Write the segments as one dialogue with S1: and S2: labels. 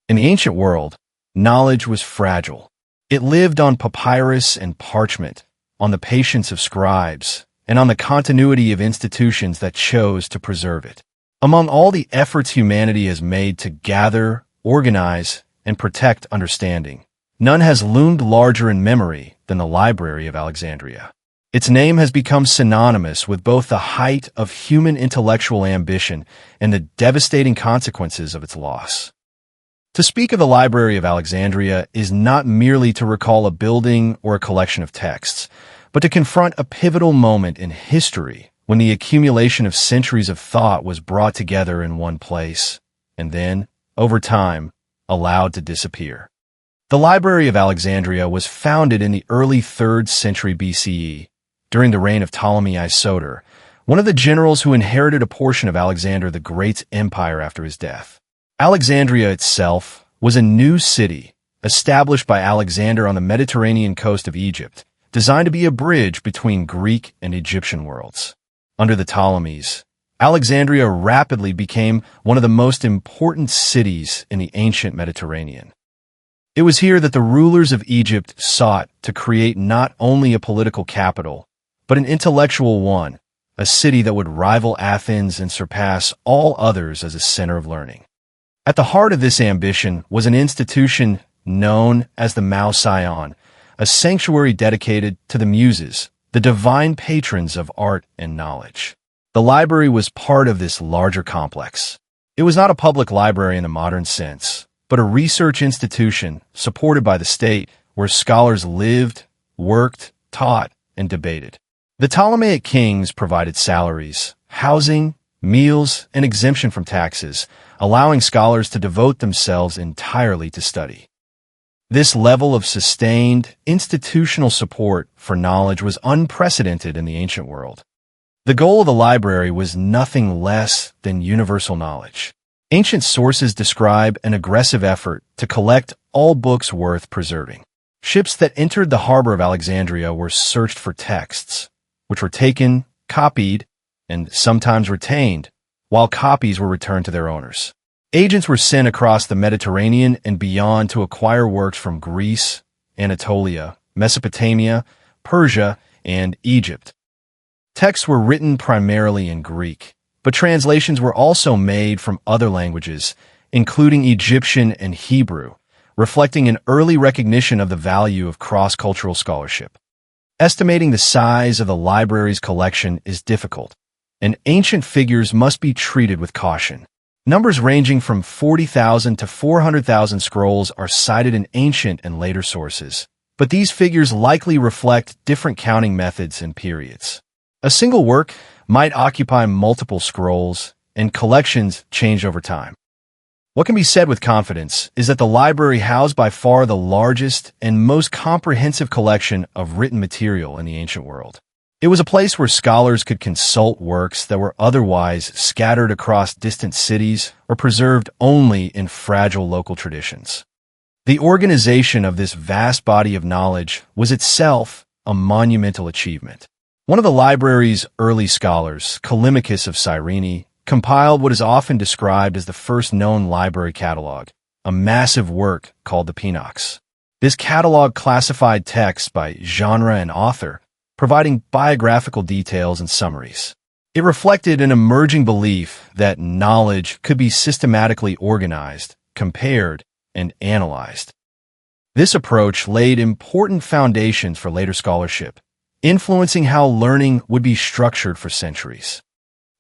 S1: In the ancient world, knowledge was fragile. It lived on papyrus and parchment, on the patience of scribes, and on the continuity of institutions that chose to preserve it. Among all the efforts humanity has made to gather, organize, and protect understanding, none has loomed larger in memory than the Library of Alexandria. Its name has become synonymous with both the height of human intellectual ambition and the devastating consequences of its loss. To speak of the Library of Alexandria is not merely to recall a building or a collection of texts, but to confront a pivotal moment in history when the accumulation of centuries of thought was brought together in one place, and then, over time, allowed to disappear. The Library of Alexandria was founded in the early 3rd century BCE, during the reign of Ptolemy Isoter, one of the generals who inherited a portion of Alexander the Great's empire after his death. Alexandria itself was a new city, established by Alexander on the Mediterranean coast of Egypt, designed to be a bridge between Greek and Egyptian worlds. Under the Ptolemies, Alexandria rapidly became one of the most important cities in the ancient Mediterranean. It was here that the rulers of Egypt sought to create not only a political capital, but an intellectual one, a city that would rival Athens and surpass all others as a center of learning. At the heart of this ambition was an institution known as the Mouseion, a sanctuary dedicated to the Muses, the divine patrons of art and knowledge. The library was part of this larger complex. It was not a public library in the modern sense, but a research institution supported by the state where scholars lived, worked, taught, and debated. The Ptolemaic kings provided salaries, housing, meals, and exemption from taxes, allowing scholars to devote themselves entirely to study. This level of sustained, institutional support for knowledge was unprecedented in the ancient world. The goal of the library was nothing less than universal knowledge. Ancient sources describe an aggressive effort to collect all books worth preserving. Ships that entered the harbor of Alexandria were searched for texts, which were taken, copied, and sometimes retained, while copies were returned to their owners. Agents were sent across the Mediterranean and beyond to acquire works from Greece, Anatolia, Mesopotamia, Persia, and Egypt. Texts were written primarily in Greek, but translations were also made from other languages, including Egyptian and Hebrew, reflecting an early recognition of the value of cross-cultural scholarship. Estimating the size of the library's collection is difficult, and ancient figures must be treated with caution. Numbers ranging from 40,000 to 400,000 scrolls are cited in ancient and later sources, but these figures likely reflect different counting methods and periods. A single work might occupy multiple scrolls, and collections change over time. What can be said with confidence is that the library housed by far the largest and most comprehensive collection of written material in the ancient world. It was a place where scholars could consult works that were otherwise scattered across distant cities or preserved only in fragile local traditions. The organization of this vast body of knowledge was itself a monumental achievement. One of the library's early scholars, Callimachus of Cyrene, compiled what is often described as the first known library catalog, a massive work called the Pinox. This catalog classified texts by genre and author, providing biographical details and summaries. It reflected an emerging belief that knowledge could be systematically organized, compared, and analyzed. This approach laid important foundations for later scholarship, influencing how learning would be structured for centuries.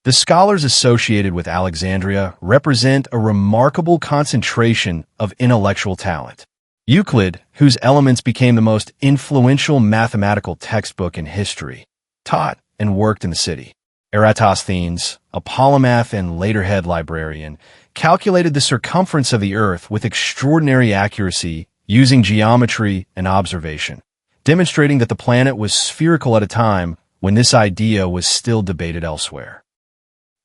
S1: The scholars associated with Alexandria represent a remarkable concentration of intellectual talent. Euclid, whose Elements became the most influential mathematical textbook in history, taught and worked in the city. Eratosthenes, a polymath and later head librarian, calculated the circumference of the Earth with extraordinary accuracy using geometry and observation, demonstrating that the planet was spherical at a time when this idea was still debated elsewhere.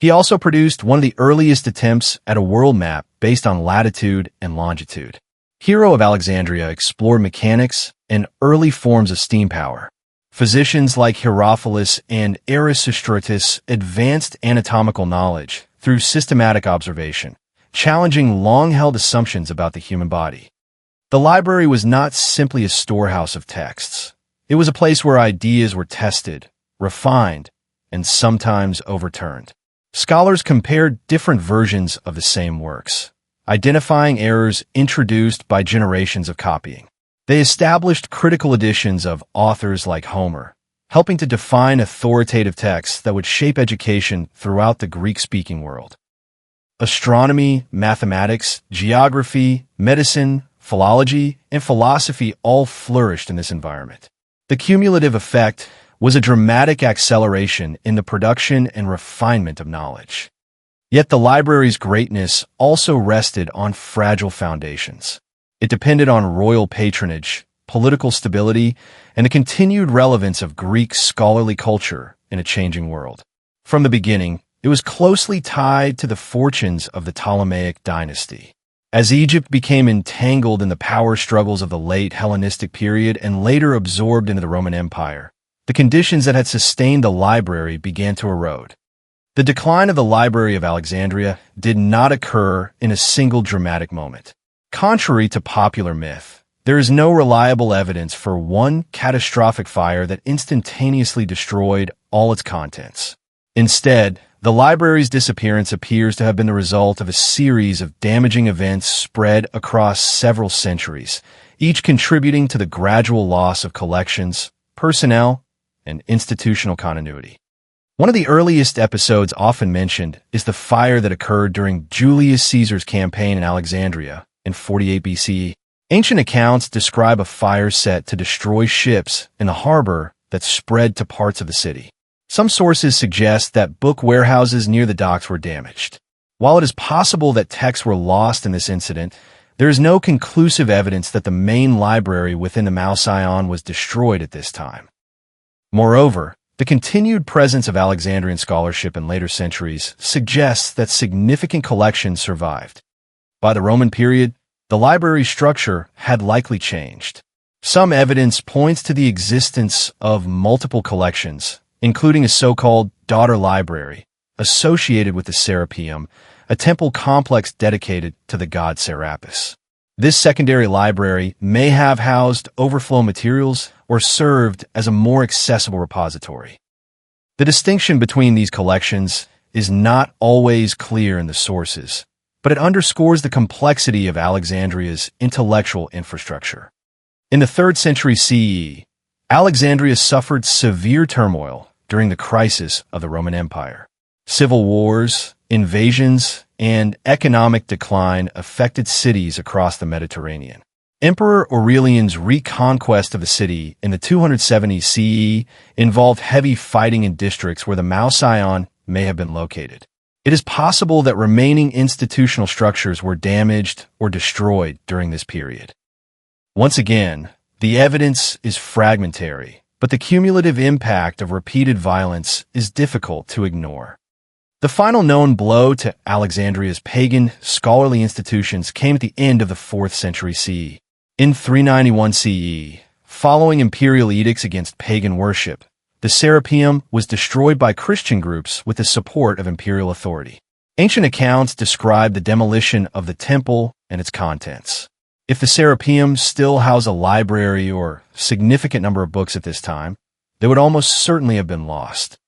S1: He also produced one of the earliest attempts at a world map based on latitude and longitude. Hero of Alexandria explored mechanics and early forms of steam power. Physicians like Herophilus and Erasistratus advanced anatomical knowledge through systematic observation, challenging long-held assumptions about the human body. The library was not simply a storehouse of texts. It was a place where ideas were tested, refined, and sometimes overturned. Scholars compared different versions of the same works, identifying errors introduced by generations of copying. They established critical editions of authors like Homer, helping to define authoritative texts that would shape education throughout the Greek-speaking world. Astronomy, mathematics, geography, medicine, philology, and philosophy all flourished in this environment. The cumulative effect was a dramatic acceleration in the production and refinement of knowledge. Yet the library's greatness also rested on fragile foundations. It depended on royal patronage, political stability, and the continued relevance of Greek scholarly culture in a changing world. From the beginning, it was closely tied to the fortunes of the Ptolemaic dynasty. As Egypt became entangled in the power struggles of the late Hellenistic period and later absorbed into the Roman Empire, the conditions that had sustained the library began to erode. The decline of the Library of Alexandria did not occur in a single dramatic moment. Contrary to popular myth, there is no reliable evidence for one catastrophic fire that instantaneously destroyed all its contents. Instead, the library's disappearance appears to have been the result of a series of damaging events spread across several centuries, each contributing to the gradual loss of collections, personnel, and institutional continuity. One of the earliest episodes often mentioned is the fire that occurred during Julius Caesar's campaign in Alexandria in 48 BCE. Ancient accounts describe a fire set to destroy ships in the harbor that spread to parts of the city. Some sources suggest that book warehouses near the docks were damaged. While it is possible that texts were lost in this incident, there is no conclusive evidence that the main library within the Mouseion was destroyed at this time. Moreover, the continued presence of Alexandrian scholarship in later centuries suggests that significant collections survived. By the Roman period, the library's structure had likely changed. Some evidence points to the existence of multiple collections, including a so-called daughter library, associated with the Serapeum, a temple complex dedicated to the god Serapis. This secondary library may have housed overflow materials or served as a more accessible repository. The distinction between these collections is not always clear in the sources, but it underscores the complexity of Alexandria's intellectual infrastructure. In the 3rd century CE, Alexandria suffered severe turmoil during the crisis of the Roman Empire. Civil wars, invasions, and economic decline affected cities across the Mediterranean. Emperor Aurelian's reconquest of the city in the 270 CE involved heavy fighting in districts where the Mouseion may have been located. It is possible that remaining institutional structures were damaged or destroyed during this period. Once again, the evidence is fragmentary, but the cumulative impact of repeated violence is difficult to ignore. The final known blow to Alexandria's pagan scholarly institutions came at the end of the 4th century CE. In 391 CE, following imperial edicts against pagan worship, the Serapeum was destroyed by Christian groups with the support of imperial authority. Ancient accounts describe the demolition of the temple and its contents. If the Serapeum still housed a library or significant number of books at this time, they would almost certainly have been lost.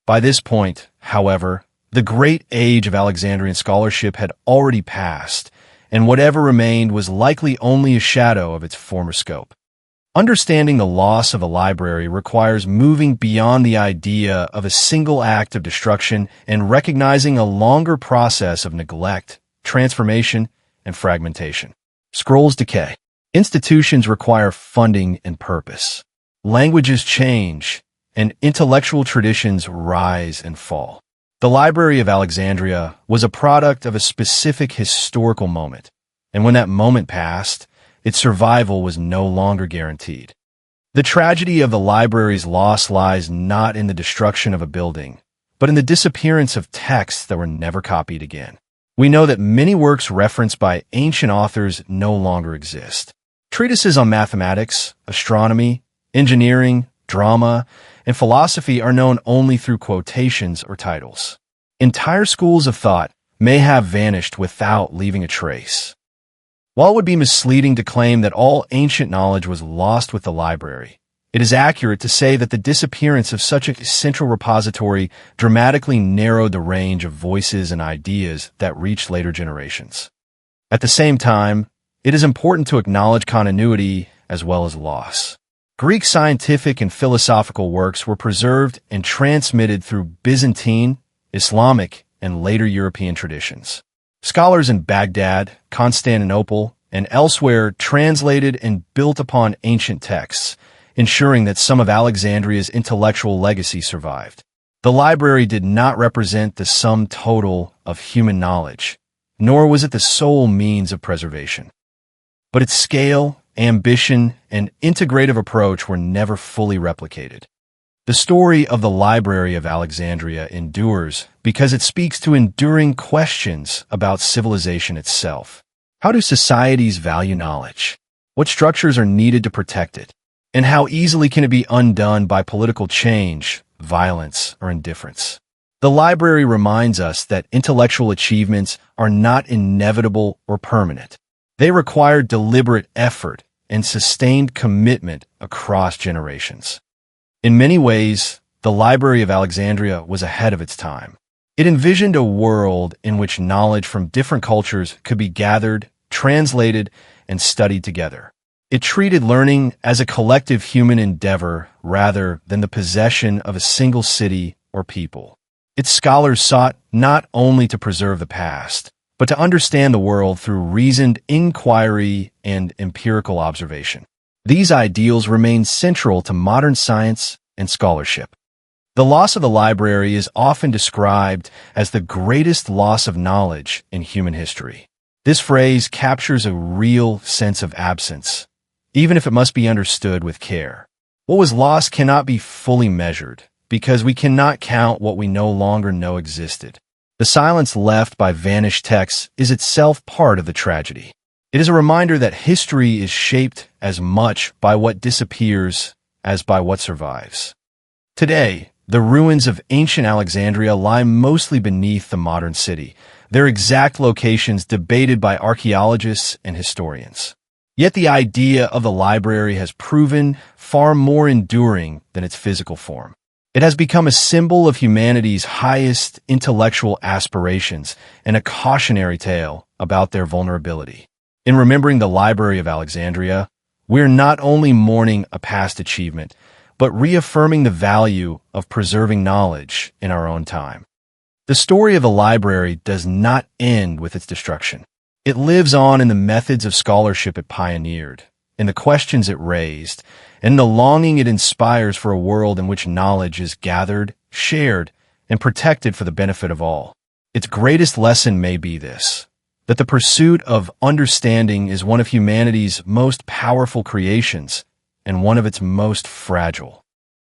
S1: By this point, however, the great age of Alexandrian scholarship had already passed, and whatever remained was likely only a shadow of its former scope. Understanding the loss of a library requires moving beyond the idea of a single act of destruction and recognizing a longer process of neglect, transformation, and fragmentation. Scrolls decay. Institutions require funding and purpose. Languages change, and intellectual traditions rise and fall. The Library of Alexandria was a product of a specific historical moment, and when that moment passed, its survival was no longer guaranteed. The tragedy of the library's loss lies not in the destruction of a building, but in the disappearance of texts that were never copied again. We know that many works referenced by ancient authors no longer exist. Treatises on mathematics, astronomy, engineering, drama, and philosophy are known only through quotations or titles. Entire schools of thought may have vanished without leaving a trace. While it would be misleading to claim that all ancient knowledge was lost with the library, it is accurate to say that the disappearance of such a central repository dramatically narrowed the range of voices and ideas that reached later generations. At the same time, it is important to acknowledge continuity as well as loss. Greek scientific and philosophical works were preserved and transmitted through Byzantine, Islamic, and later European traditions. Scholars in Baghdad, Constantinople, and elsewhere translated and built upon ancient texts, ensuring that some of Alexandria's intellectual legacy survived. The library did not represent the sum total of human knowledge, nor was it the sole means of preservation. But its scale, ambition, and integrative approach were never fully replicated. The story of the Library of Alexandria endures because it speaks to enduring questions about civilization itself. How do societies value knowledge? What structures are needed to protect it? And how easily can it be undone by political change, violence, or indifference? The library reminds us that intellectual achievements are not inevitable or permanent. They require deliberate effort and sustained commitment across generations. In many ways, the Library of Alexandria was ahead of its time. It envisioned a world in which knowledge from different cultures could be gathered, translated, and studied together. It treated learning as a collective human endeavor rather than the possession of a single city or people. Its scholars sought not only to preserve the past, but to understand the world through reasoned inquiry and empirical observation. These ideals remain central to modern science and scholarship. The loss of the library is often described as the greatest loss of knowledge in human history. This phrase captures a real sense of absence, even if it must be understood with care. What was lost cannot be fully measured, because we cannot count what we no longer know existed. The silence left by vanished texts is itself part of the tragedy. It is a reminder that history is shaped as much by what disappears as by what survives. Today, the ruins of ancient Alexandria lie mostly beneath the modern city, their exact locations debated by archaeologists and historians. Yet the idea of the library has proven far more enduring than its physical form. It has become a symbol of humanity's highest intellectual aspirations and a cautionary tale about their vulnerability. In remembering the Library of Alexandria, we're not only mourning a past achievement, but reaffirming the value of preserving knowledge in our own time. The story of the library does not end with its destruction. It lives on in the methods of scholarship it pioneered, in the questions it raised, and in the longing it inspires for a world in which knowledge is gathered, shared, and protected for the benefit of all. Its greatest lesson may be this: that the pursuit of understanding is one of humanity's most powerful creations and one of its most fragile.